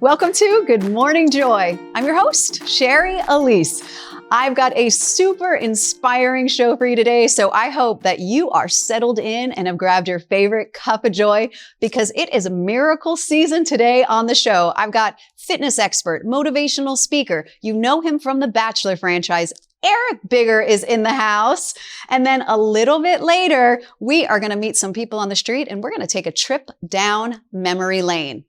Welcome to Good Morning Joy. I'm your host, Shari Alyse. I've got a super inspiring show for you today, so I hope that you are settled in and have grabbed your favorite cup of joy because it is a miracle season today on the show. I've got fitness expert, motivational speaker. You know him from the Bachelor franchise. Eric Bigger is in the house. And then a little bit later, we are going to meet some people on the street and we're going to take a trip down memory lane.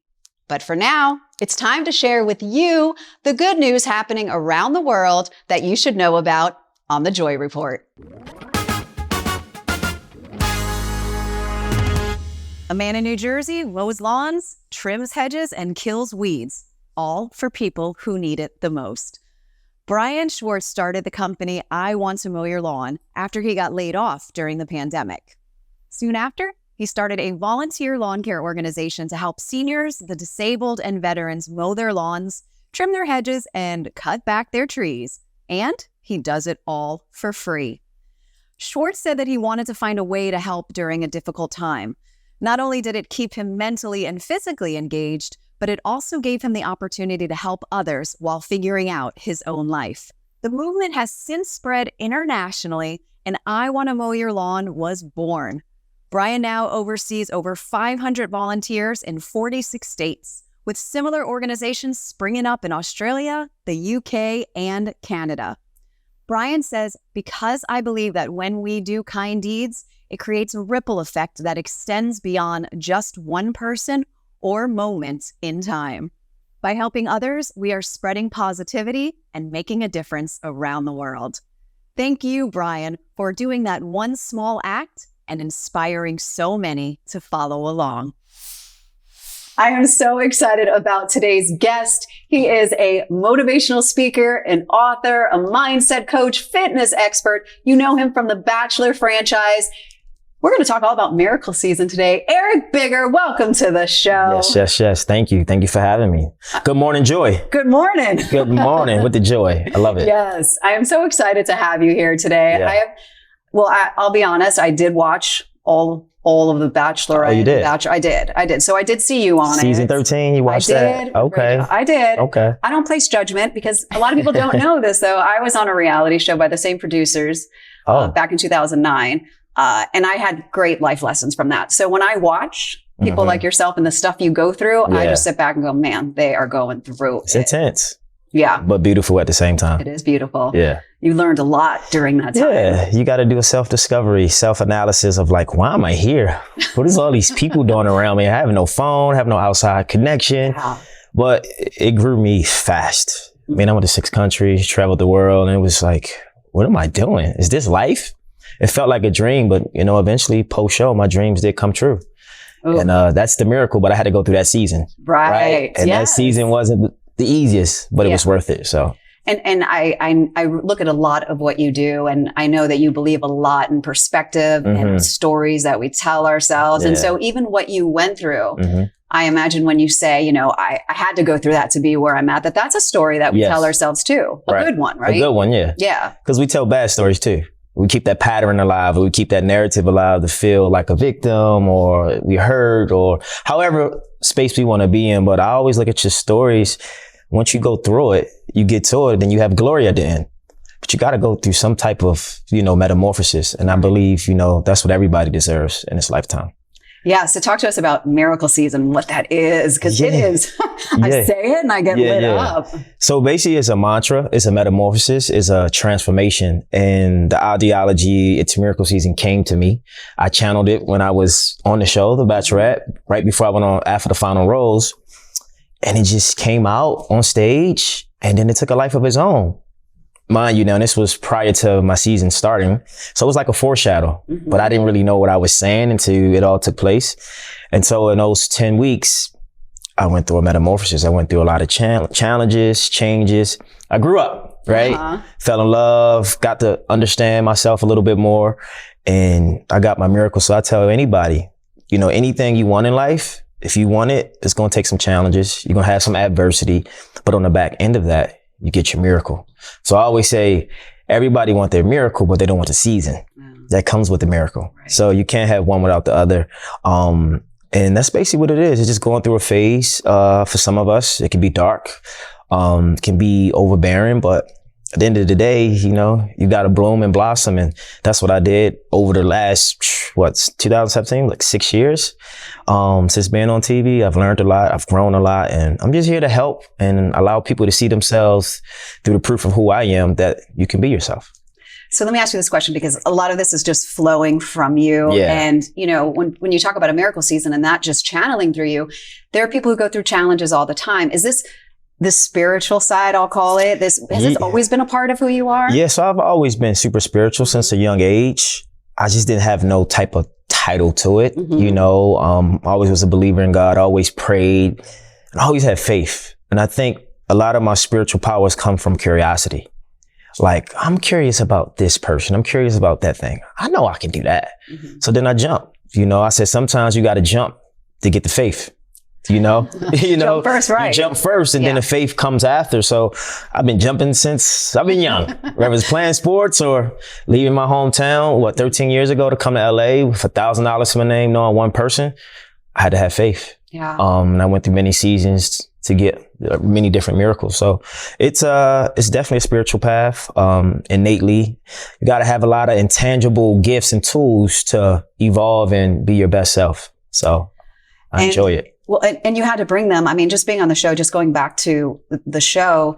But for now, it's time to share with you the good news happening around the world that you should know about on the Joy Report. A man in New Jersey mows lawns, trims hedges, and kills weeds, all for people who need it the most. Brian Schwartz started the company I Want to Mow Your Lawn after he got laid off during the pandemic. Soon after, he started a volunteer lawn care organization to help seniors, the disabled, and veterans mow their lawns, trim their hedges, and cut back their trees. And he does it all for free. Schwartz said that he wanted to find a way to help during a difficult time. Not only did it keep him mentally and physically engaged, but it also gave him the opportunity to help others while figuring out his own life. The movement has since spread internationally, and I Want to Mow Your Lawn was born. Brian now oversees over 500 volunteers in 46 states, with similar organizations springing up in Australia, the UK, and Canada. Brian says, because I believe that when we do kind deeds, it creates a ripple effect that extends beyond just one person or moment in time. By helping others, we are spreading positivity and making a difference around the world. Thank you, Brian, for doing that one small act and inspiring so many to follow along. I am so excited about today's guest. He is a motivational speaker, an author, a mindset coach, fitness expert. You know him from the Bachelor franchise. We're going to talk all about miracle season today. Eric Bigger, welcome to the show. Yes. Thank you. Thank you for having me. Good morning, Joy. Good morning. Good morning with the joy. I love it. Yes, I am so excited to have you here today. Yeah. I'll be honest. I did watch all of the Bachelorette. Oh, you did? Bachelor. I did. So I did see you on Season 13, you watched that? Okay. I did. Okay. I don't place judgment because a lot of people don't know this, though. I was on a reality show by the same producers back in 2009. And I had great life lessons from that. So when I watch people like yourself and the stuff you go through, I just sit back and go, man, they are going through It's intense. Yeah. But beautiful at the same time. It is beautiful. Yeah. You learned a lot during that time. Yeah. You got to do a self-discovery, self-analysis of like, why am I here? What is all these people doing around me? I have no phone, have no outside connection. Wow. But it grew me fast. I mean, I went to 6 countries, traveled the world, and it was like, what am I doing? Is this life? It felt like a dream, but eventually post-show, my dreams did come true. Ooh. And that's the miracle, but I had to go through that season. Right. And that season wasn't the easiest, but it was worth it. So. And I look at a lot of what you do, and I know that you believe a lot in perspective and stories that we tell ourselves. Yeah. And so even what you went through, I imagine when you say, I had to go through that to be where I'm at, that's a story that we tell ourselves too. A good one, right? A good one, yeah. Yeah. Because we tell bad stories too. We keep that pattern alive, or we keep that narrative alive to feel like a victim, or we hurt, or however space we want to be in. But I always look at your stories. Once you go through it, you get to it, then you have glory at the end. But you got to go through some type of, metamorphosis. And I believe, that's what everybody deserves in this lifetime. Yeah. So talk to us about miracle season, what that is, because it is. I say it and I get lit up. So basically it's a mantra, it's a metamorphosis, it's a transformation. And the ideology, it's miracle season, came to me. I channeled it when I was on the show, The Bachelorette, right before I went on after the final rose. And it just came out on stage, and then it took a life of its own. Mind you, now this was prior to my season starting. So it was like a foreshadow, but I didn't really know what I was saying until it all took place. And so in those 10 weeks, I went through a metamorphosis. I went through a lot of challenges, changes. I grew up, right? Fell in love, got to understand myself a little bit more, and I got my miracle. So I tell anybody, anything you want in life, if you want it, it's going to take some challenges. You're going to have some adversity, but on the back end of that, you get your miracle. So I always say everybody wants their miracle, but they don't want the season that comes with the miracle. Right. So you can't have one without the other. And that's basically what it is. It's just going through a phase. For some of us, it can be dark, it can be overbearing, but at the end of the day, you know, you got to bloom and blossom. And that's what I did over the last, 2017, like 6 years. Since being on TV, I've learned a lot. I've grown a lot, and I'm just here to help and allow people to see themselves through the proof of who I am, that you can be yourself. So let me ask you this question, because a lot of this is just flowing from you. Yeah. And, you know, when you talk about a miracle season and that just channeling through you, there are people who go through challenges all the time. Is this the spiritual side, I'll call it? Has this always been a part of who you are? Yeah, so I've always been super spiritual since a young age. I just didn't have no type of title to it. Mm-hmm. You know, I always was a believer in God, always prayed, and I always had faith. And I think a lot of my spiritual powers come from curiosity. Like, I'm curious about this person. I'm curious about that thing. I know I can do that. Mm-hmm. So then I jump. You know, I said, sometimes you got to jump to get the faith. You know, jump first, right? You jump first, and then the faith comes after. So I've been jumping since I've been young, whether it's playing sports or leaving my hometown, 13 years ago to come to LA with $1,000 to my name, knowing one person. I had to have faith. Yeah. And I went through many seasons to get many different miracles. So it's definitely a spiritual path. Innately, you got to have a lot of intangible gifts and tools to evolve and be your best self. So I enjoy it. Well, and you had to bring them. I mean, just being on the show, just going back to the show,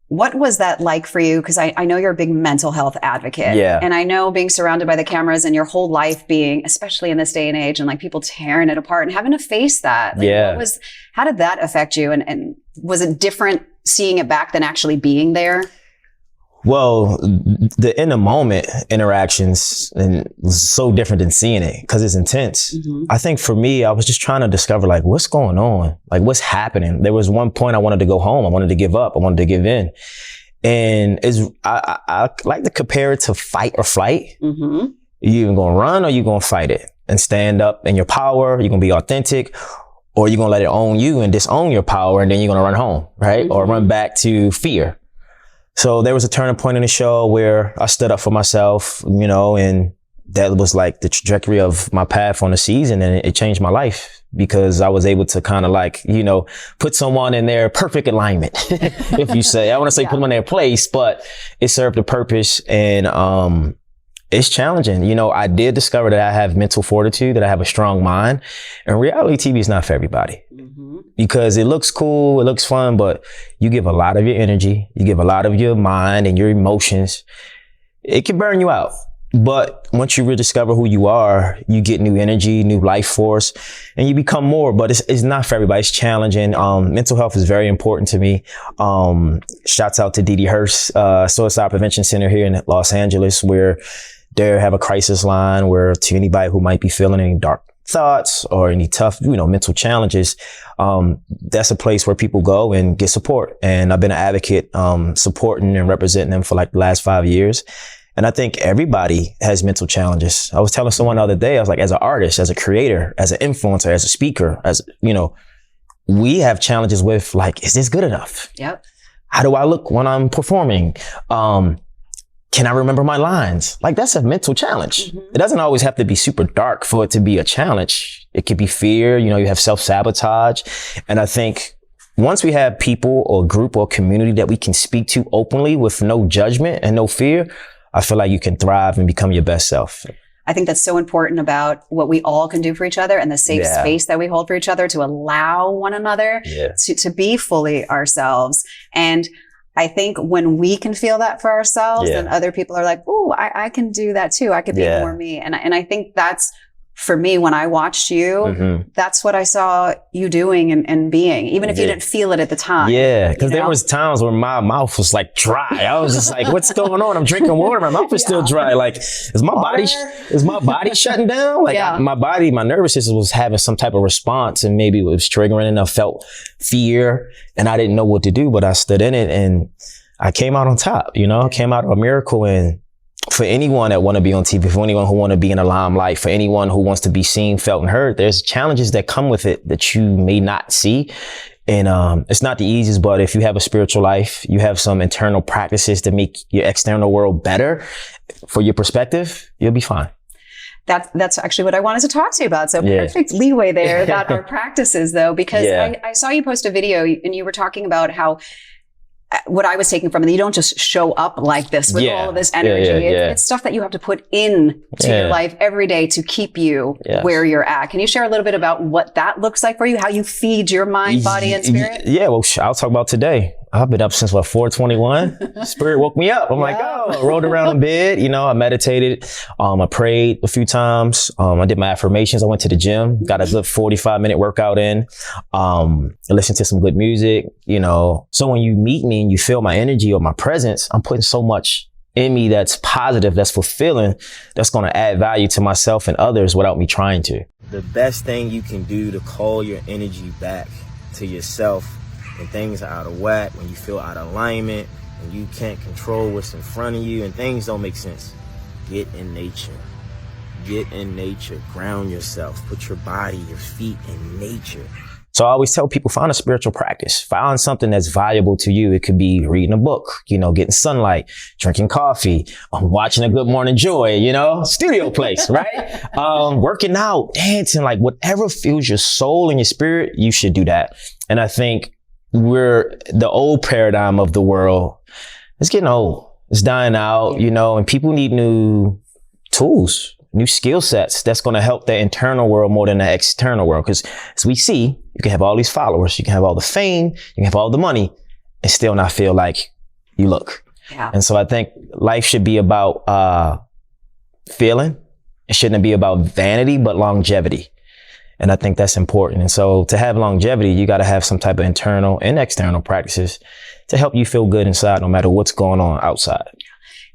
what was that like for you? Because I know you're a big mental health advocate. Yeah. And I know being surrounded by the cameras and your whole life being, especially in this day and age, and like people tearing it apart and having to face that. Like, yeah. How did that affect you? And was it different seeing it back than actually being there? Well, the in the moment interactions was so different than seeing it because it's intense. Mm-hmm. I think for me, I was just trying to discover like what's going on, like what's happening. There was one point I wanted to go home. I wanted to give up. I wanted to give in. And I like to compare it to fight or flight. Mm-hmm. You either gonna run or you gonna fight it and stand up in your power. You're gonna be authentic, or you're gonna let it own you and disown your power, and then you're gonna run home, right? Mm-hmm. Or run back to fear. So there was a turning point in the show where I stood up for myself, you know, and that was like the trajectory of my path on the season, and it changed my life because I was able to kind of like, you know, put someone in their perfect alignment, if you say. I want to say put them in their place, but it served a purpose, and it's challenging. You know, I did discover that I have mental fortitude, that I have a strong mind, and reality TV is not for everybody. Because it looks cool, it looks fun, but you give a lot of your energy, you give a lot of your mind and your emotions. It can burn you out. But once you rediscover who you are, you get new energy, new life force, and you become more. But it's not for everybody. It's challenging. Mental health is very important to me. Shouts out to Dee Hurst, Suicide Prevention Center here in Los Angeles, where they have a crisis line where to anybody who might be feeling any dark thoughts or any tough, you know, mental challenges, that's a place where people go and get support. And I've been an advocate, supporting and representing them for like the last 5 years. And I think everybody has mental challenges. I was telling someone the other day, I was like, as an artist, as a creator, as an influencer, as a speaker, as, you know, we have challenges with like, is this good enough? Yep. How do I look when I'm performing? Can I remember my lines? Like, that's a mental challenge. Mm-hmm. It doesn't always have to be super dark for it to be a challenge. It could be fear, you know, you have self-sabotage. And I think once we have people or group or community that we can speak to openly with no judgment and no fear, I feel like you can thrive and become your best self. I think that's so important about what we all can do for each other and the safe space that we hold for each other to allow one another to be fully ourselves. And I think when we can feel that for ourselves, then other people are like, oh, I can do that too. I could be more me. And I think that's, for me, when I watched you, that's what I saw you doing and being, even if you didn't feel it at the time. Yeah, because there was times where my mouth was like dry. I was just like, what's going on? I'm drinking water. My mouth is still dry. Like, is my body shutting down? Like my nervous system was having some type of response, and maybe it was triggering, and I felt fear and I didn't know what to do, but I stood in it and I came out on top, you know, came out of a miracle. And for anyone that want to be on TV, for anyone who want to be in the limelight, for anyone who wants to be seen, felt, and heard, there's challenges that come with it that you may not see. And it's not the easiest, but if you have a spiritual life, you have some internal practices to make your external world better for your perspective, you'll be fine. That's actually what I wanted to talk to you about. So perfect leeway there about our practices though, because I saw you post a video and you were talking about how what I was taking from it, you don't just show up like this with all of this energy. It's stuff that you have to put in to your life every day to keep you where you're at. Can you share a little bit about what that looks like for you, how you feed your mind, body, and spirit? Yeah, well, I'll talk about today. I've been up since 4:21. Spirit woke me up. I'm like, I rolled around in bed. I meditated. I prayed a few times. I did my affirmations. I went to the gym, got a good 45-minute workout in. I listened to some good music, So when you meet me and you feel my energy or my presence, I'm putting so much in me that's positive, that's fulfilling, that's going to add value to myself and others without me trying to. The best thing you can do to call your energy back to yourself when things are out of whack, when you feel out of alignment, when you can't control what's in front of you and things don't make sense, get in nature. Get in nature. Ground yourself. Put your body, your feet in nature. So I always tell people, find a spiritual practice. Find something that's valuable to you. It could be reading a book, getting sunlight, drinking coffee, watching a Good Morning Joy, studio place, right? Working out, dancing, like whatever fills your soul and your spirit, you should do that. And I think the old paradigm of the world is getting old. It's dying out, and people need new tools, new skill sets that's going to help the internal world more than the external world. Because as we see, you can have all these followers, you can have all the fame, you can have all the money, and still not feel like you look. Yeah. And so I think life should be about feeling. It shouldn't be about vanity, but longevity. And I think that's important. And so to have longevity, you got to have some type of internal and external practices to help you feel good inside, no matter what's going on outside.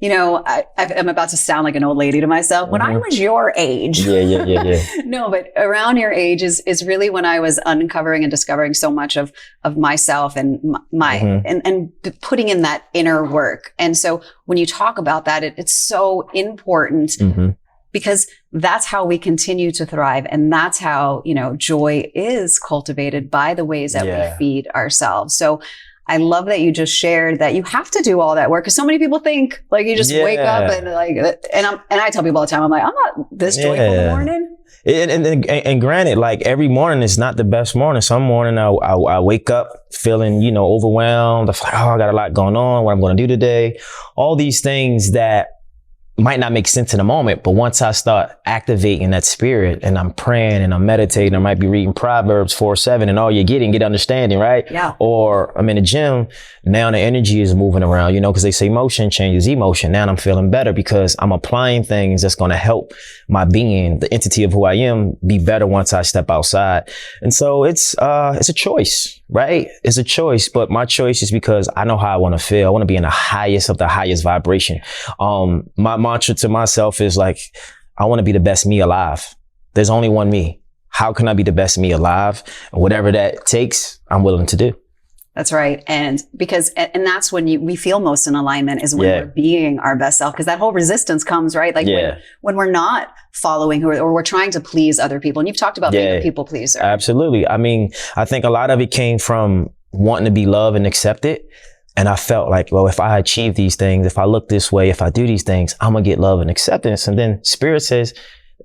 I'm about to sound like an old lady to myself. When I was your age. Yeah. No, but around your age is really when I was uncovering and discovering so much of myself and and putting in that inner work. And so when you talk about that, it's so important. Because that's how we continue to thrive. And that's how, joy is cultivated by the ways that we feed ourselves. So I love that you just shared that you have to do all that work. Cause so many people think like you just wake up and and I tell people all the time, I'm like, I'm not this joyful in the morning. And granted, like every morning is not the best morning. Some morning I wake up feeling, overwhelmed. I feel like, I got a lot going on, what I'm going to do today. All these things that might not make sense in the moment, but once I start activating that spirit and I'm praying and I'm meditating, I might be reading Proverbs 4:7 and all you're getting, get understanding, right? Yeah. Or I'm in the gym, now the energy is moving around, because they say motion changes emotion. Now I'm feeling better because I'm applying things that's going to help my being, the entity of who I am, be better once I step outside. And so it's a choice, right? It's a choice, but my choice is because I know how I want to feel. I want to be in the highest of the highest vibration. My mantra to myself is like, I want to be the best me alive. There's only one me. How can I be the best me alive? And whatever that takes, I'm willing to do. That's right. And that's when we feel most in alignment is when we're being our best self. Cause that whole resistance comes, right? Like when we're not following or we're trying to please other people. And you've talked about being a people pleaser. Absolutely. I mean, I think a lot of it came from wanting to be loved and accepted. And I felt like, well, if I achieve these things, if I look this way, if I do these things, I'm going to get love and acceptance. And then Spirit says,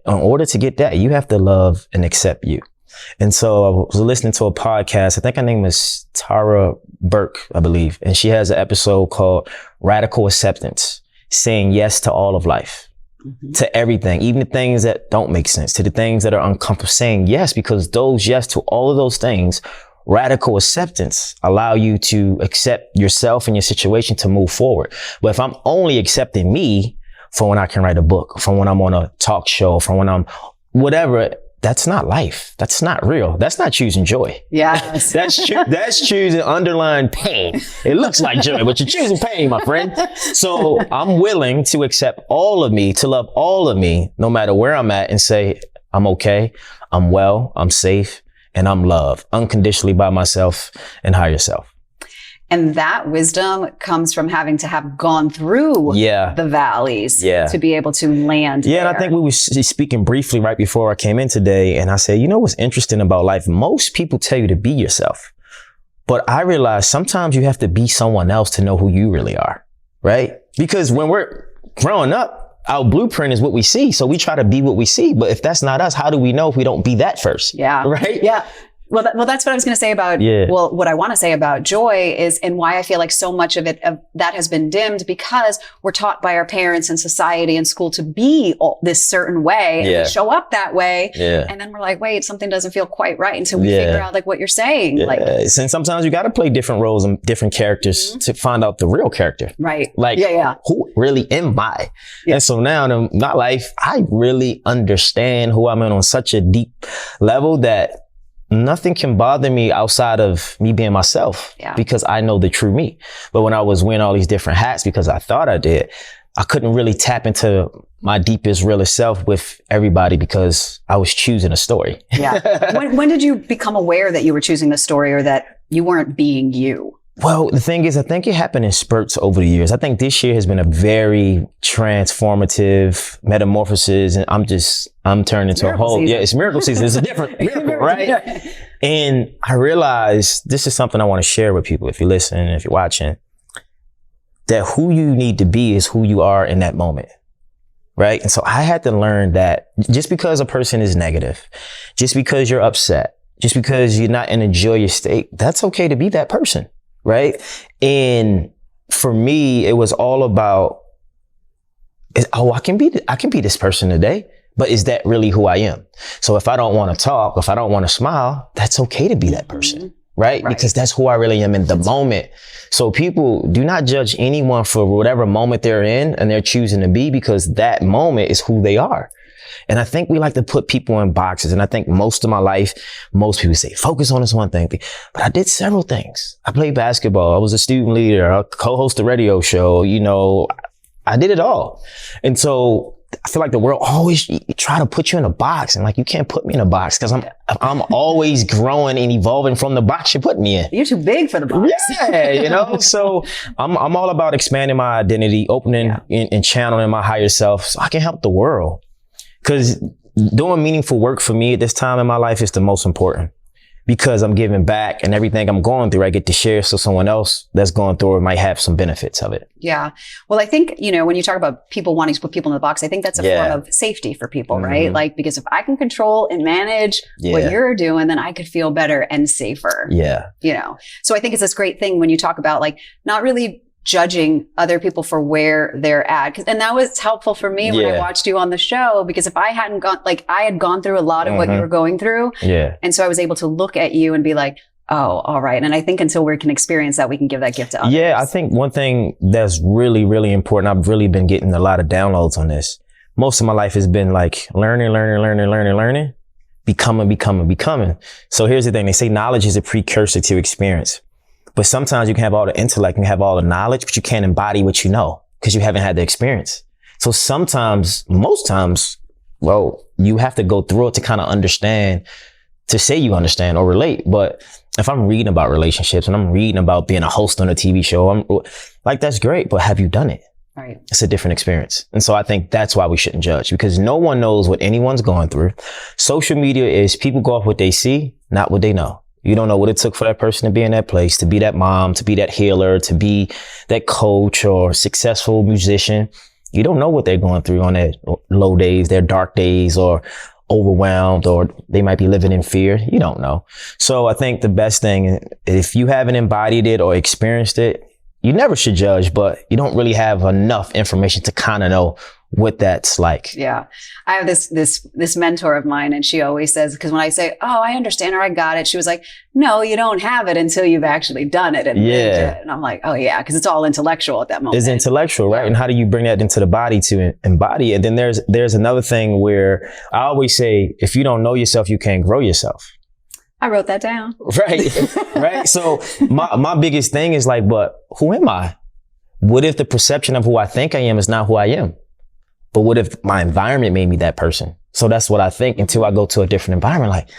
in order to get that, you have to love and accept you. And so I was listening to a podcast. I think her name is Tara Burke, I believe. And she has an episode called Radical Acceptance, saying yes to all of life, to everything, even the things that don't make sense, to the things that are uncomfortable, saying yes, because those yes to all of those things, radical acceptance, allow you to accept yourself and your situation to move forward. But if I'm only accepting me from when I can write a book, from when I'm on a talk show, from when I'm whatever, that's not life. That's not real. That's not choosing joy. Yes. That's choosing underlying pain. It looks like joy, but you're choosing pain, my friend. So I'm willing to accept all of me, to love all of me, no matter where I'm at, and say, I'm okay, I'm well, I'm safe, and I'm loved unconditionally by myself and higher self. And that wisdom comes from having to have gone through the valleys to be able to land there. And I think we were speaking briefly right before I came in today, and I said, what's interesting about life? Most people tell you to be yourself, but I realize sometimes you have to be someone else to know who you really are, right? Because when we're growing up, our blueprint is what we see. So we try to be what we see. But if that's not us, how do we know if we don't be that first? Yeah. Right? Yeah. Well, that's what I was going to say about, well, what I want to say about joy is, and why I feel like so much of that has been dimmed, because we're taught by our parents and society and school to be this certain way. And we show up that way. Yeah. And then we're like, wait, something doesn't feel quite right until we figure out like what you're saying. Yeah. Like, and sometimes you got to play different roles and different characters to find out the real character. Right. Like, who really am I? Yeah. And so now in my life, I really understand who I'm in on such a deep level that nothing can bother me outside of me being myself, because I know the true me. But when I was wearing all these different hats because I thought I did, I couldn't really tap into my deepest, realest self with everybody because I was choosing a story. Yeah. When did you become aware that you were choosing the story, or that you weren't being you? Well, the thing is, I think it happened in spurts over the years. I think this year has been a very transformative metamorphosis, and I'm turning into a whole, it's miracle season. It's a different miracle, right? And I realized this is something I want to share with people. If you're listening, if you're watching, that who you need to be is who you are in that moment. Right? And so I had to learn that just because a person is negative, just because you're upset, just because you're not in a joyous state, that's okay to be that person. Right. And for me, it was all about, I can be this person today, but is that really who I am? So if I don't want to talk, if I don't want to smile, that's okay to be that person. Right? Because that's who I really am in the moment. So people, do not judge anyone for whatever moment they're in and they're choosing to be, because that moment is who they are. And I think we like to put people in boxes. And I think most of my life, most people say, focus on this one thing. But I did several things. I played basketball. I was a student leader. I co-host a radio show. You know, I did it all. And so I feel like the world always try to put you in a box, and like, you can't put me in a box, because I'm always growing and evolving from the box you put me in. You're too big for the box. Yeah, you know, so I'm all about expanding my identity, opening and channeling my higher self so I can help the world. Because doing meaningful work for me at this time in my life is the most important, because I'm giving back, and everything I'm going through, I get to share so someone else that's going through it might have some benefits of it. Yeah. Well, I think, you know, when you talk about people wanting to put people in the box, I think that's a form of safety for people, right? Like, because if I can control and manage what you're doing, then I could feel better and safer. Yeah. You know, so I think it's this great thing when you talk about like not really judging other people for where they're at. And that was helpful for me when I watched you on the show, because if I hadn't gone, like, I had gone through a lot of what you were going through. Yeah. And so I was able to look at you and be like, oh, all right. And I think until we can experience that, we can give that gift to others. Yeah. I think one thing that's really, really important, I've really been getting a lot of downloads on this. Most of my life has been like learning, becoming. So here's the thing. They say knowledge is a precursor to experience. But sometimes you can have all the intellect and have all the knowledge, but you can't embody what you know because you haven't had the experience. So sometimes, most times, well, you have to go through it to kind of understand, to say you understand or relate. But if I'm reading about relationships and I'm reading about being a host on a TV show, I'm like, that's great, but have you done it? Right. It's a different experience. And so I think that's why we shouldn't judge, because no one knows what anyone's going through. Social media is people go off what they see, not what they know. You don't know what it took for that person to be in that place, to be that mom, to be that healer, to be that coach or successful musician. You don't know what they're going through on their low days, their dark days, or overwhelmed, or they might be living in fear. You don't know. So I think the best thing, if you haven't embodied it or experienced it, you never should judge, but you don't really have enough information to kind of know what that's like. Yeah. I have this mentor of mine, and she always says, because when I say, oh, I understand, or I got it, she was like, no, you don't have it until you've actually done it and lived it. And I'm like, oh yeah, because it's all intellectual at that moment. It's intellectual, right? And how do you bring that into the body to embody it? And then there's another thing where I always say, if you don't know yourself, you can't grow yourself. I wrote that down. Right. Right. So my biggest thing is like, but who am I? What if the perception of who I think I am is not who I am? But what if my environment made me that person? So that's what I think until I go to a different environment. Like,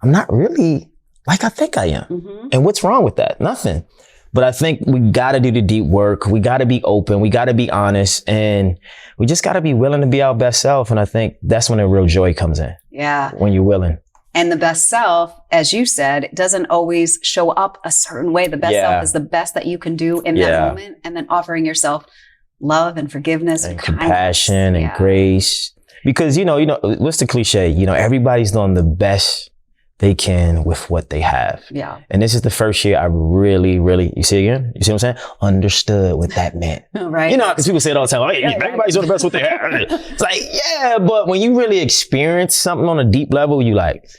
I'm not really like I think I am. Mm-hmm. And what's wrong with that? Nothing. But I think we got to do the deep work. We got to be open. We got to be honest. And we just got to be willing to be our best self. And I think that's when the real joy comes in. Yeah. When you're willing. And the best self, as you said, doesn't always show up a certain way. The best self is the best that you can do in that moment, and then offering yourself love and forgiveness and compassion and grace. Because, what's the cliche? Everybody's doing the best they can with what they have. Yeah. And this is the first year I really, really, you see again? You see what I'm saying? Understood what that meant. Right. Because people say it all the time, like, hey, everybody's doing the best with what they have. It's like, yeah, but when you really experience something on a deep level, you like,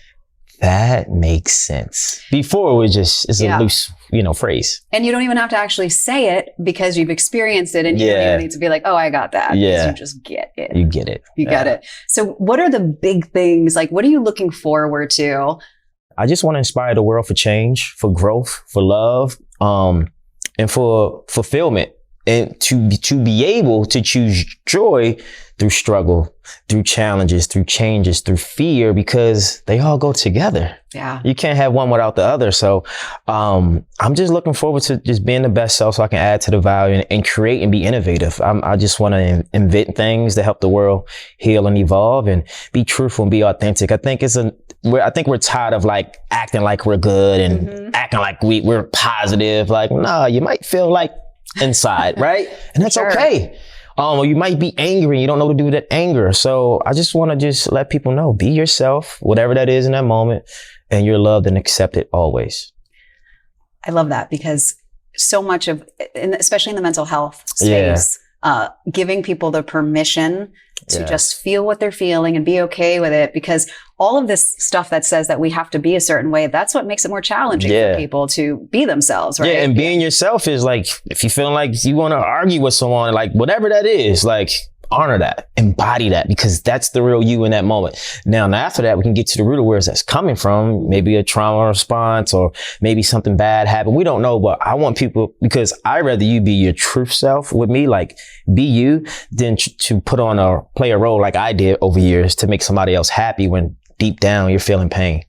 that makes sense. Before it was just, it's a loose, phrase. And you don't even have to actually say it because you've experienced it and you don't even need to be like, oh, I got that. Yeah. You just get it. You get it. You get it. So what are the big things? Like, what are you looking forward to? I just want to inspire the world for change, for growth, for love, and for fulfillment. And to be able to choose joy through struggle, through challenges, through changes, through fear, because they all go together. Yeah. You can't have one without the other. So I'm just looking forward to just being the best self so I can add to the value and create and be innovative. I just want to invent things that help the world heal and evolve and be truthful and be authentic. I think we're tired of like acting like we're good and acting like we're positive. Like, nah, you might feel like inside, right? And that's okay. Or you might be angry and you don't know what to do with that anger. So I just want to just let people know, be yourself, whatever that is in that moment, and you're loved and accepted always. I love that because so much of, especially in the mental health space, giving people the permission to just feel what they're feeling and be okay with it, because all of this stuff that says that we have to be a certain way, that's what makes it more challenging for people to be themselves, right? Yeah, and being yourself is like, if you feel like you want to argue with someone, like whatever that is, like honor that, embody that, because that's the real you in that moment. Now after that, we can get to the root of where that's coming from. Maybe a trauma response or maybe something bad happened. We don't know, but I want people, because I'd rather you be your truth self with me, like be you, than to play a role like I did over years to make somebody else happy when deep down you're feeling pain.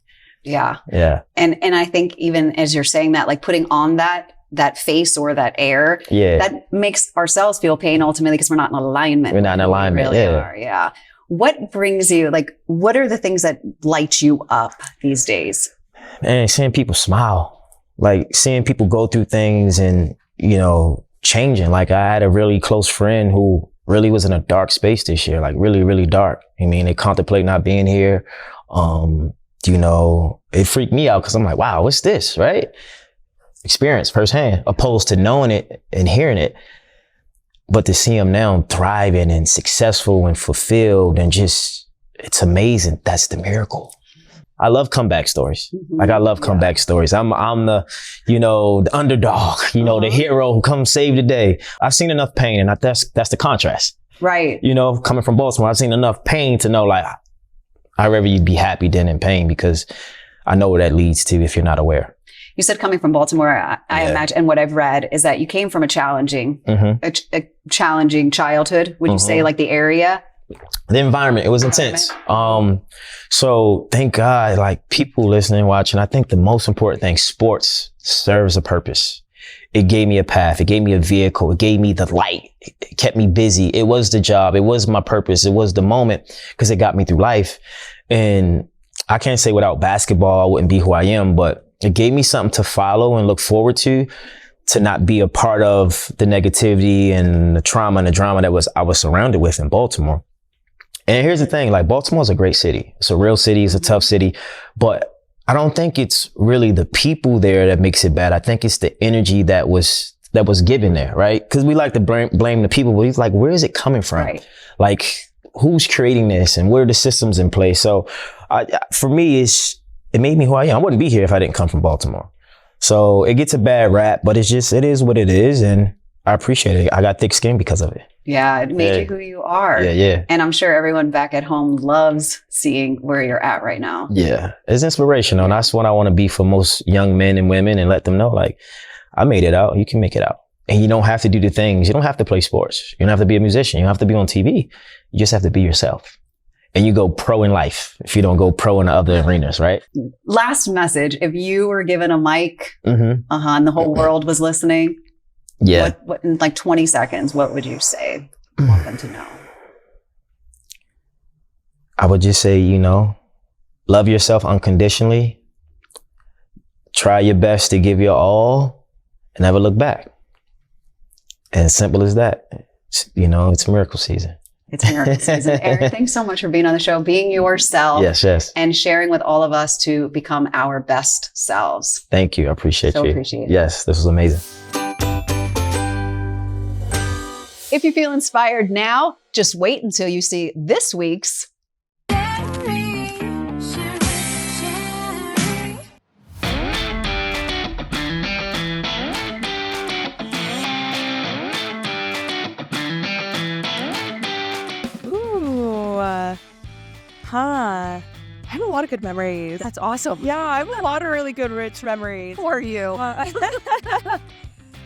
Yeah. Yeah. And I think even as you're saying that, like putting on that face or that air, that makes ourselves feel pain ultimately because we're not in alignment. We're not in alignment. We really are. Yeah. What brings you, like, what are the things that light you up these days? Man, seeing people smile, like seeing people go through things and, changing. Like I had a really close friend who really was in a dark space this year, like really, really dark. I mean, they contemplate not being here. It freaked me out because I'm like, wow, what's this, right? Experience firsthand, opposed to knowing it and hearing it. But to see him now thriving and successful and fulfilled and just, it's amazing. That's the miracle. I love comeback stories. Mm-hmm. Like I love comeback stories. I'm the, the underdog, the hero who comes save the day. I've seen enough pain, and that's the contrast. Right. Coming from Baltimore, I've seen enough pain to know, like, I'd rather you be happy than in pain, because I know where that leads to if you're not aware. You said coming from Baltimore, I imagine, and what I've read is that you came from a challenging childhood. Would you say like the area? The environment, it was intense. So thank God, like people listening, watching, I think the most important thing, sports serves a purpose. It gave me a path. It gave me a vehicle. It gave me the light. It kept me busy. It was the job. It was my purpose. It was the moment because it got me through life. And I can't say without basketball, I wouldn't be who I am, but it gave me something to follow and look forward to not be a part of the negativity and the trauma and the drama that I was surrounded with in Baltimore. And here's the thing, like Baltimore's a great city. It's a real city. It's a tough city, but I don't think it's really the people there that makes it bad. I think it's the energy that was given there, right? Because we like to blame the people, but he's like, where is it coming from? Right. Like, who's creating this and what are the systems in place? So for me, it made me who I am. I wouldn't be here if I didn't come from Baltimore. So it gets a bad rap, but it is what it is. And I appreciate it. I got thick skin because of it. Yeah, it made you who you are. Yeah. And I'm sure everyone back at home loves seeing where you're at right now. Yeah, it's inspirational. And that's what I want to be for most young men and women, and let them know, like, I made it out. You can make it out. And you don't have to do the things. You don't have to play sports. You don't have to be a musician. You don't have to be on TV. You just have to be yourself. And you go pro in life if you don't go pro in the other arenas, right? Last message. If you were given a mic and the whole world was listening, what in like 20 seconds, what would you say? I want them to know. I would just say, love yourself unconditionally. Try your best to give your all and never look back. And simple as that. it's miracle season. It's miracle season. Eric, thanks so much for being on the show, being yourself. Yes. And sharing with all of us to become our best selves. Thank you. I appreciate you. Appreciate it. Yes, this was amazing. If you feel inspired now, just wait until you see this week's I have a lot of good memories. That's awesome. Yeah, I have a lot of really good, rich memories. Who are you?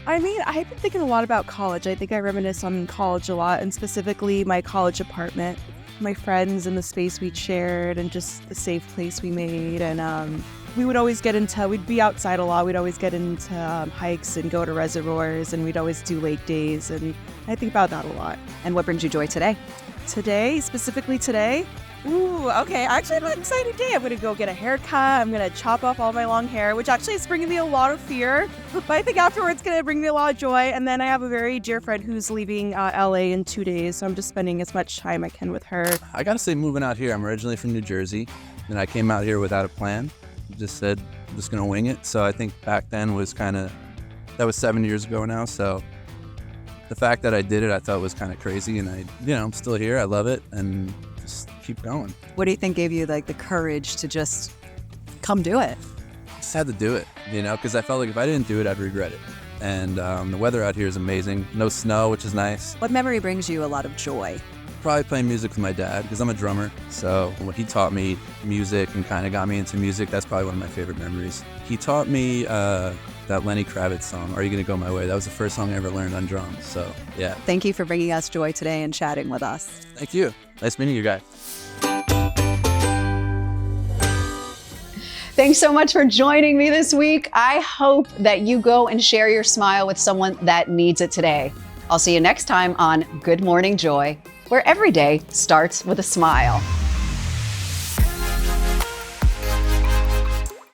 I mean, I've been thinking a lot about college. I think I reminisce on college a lot, and specifically my college apartment, my friends and the space we shared, and just the safe place we made. And we would always we'd be outside a lot. We'd always get into hikes and go to reservoirs, and we'd always do lake days. And I think about that a lot. And what brings you joy today? Specifically today? Ooh, okay. Actually, I have an exciting day. I'm going to go get a haircut. I'm going to chop off all my long hair, which actually is bringing me a lot of fear. But I think afterwards it's going to bring me a lot of joy. And then I have a very dear friend who's leaving LA in 2 days. So I'm just spending as much time I can with her. I got to say, moving out here, I'm originally from New Jersey. And I came out here without a plan. Just said, I'm just going to wing it. So I think back then was that was 7 years ago now. So the fact that I did it, I thought was kind of crazy. And I'm still here. I love it. And just keep going. What do you think gave you the courage to just come do it? Just had to do it, because I felt like if I didn't do it, I'd regret it. And the weather out here is amazing. No snow, which is nice. What memory brings you a lot of joy? Probably playing music with my dad, because I'm a drummer. So when he taught me music and kind of got me into music, that's probably one of my favorite memories. He taught me that Lenny Kravitz song, Are You Gonna Go My Way? That was the first song I ever learned on drums. So, yeah. Thank you for bringing us joy today and chatting with us. Thank you. Nice meeting you guys. Thanks so much for joining me this week. I hope that you go and share your smile with someone that needs it today. I'll see you next time on Good Morning Joy, where every day starts with a smile.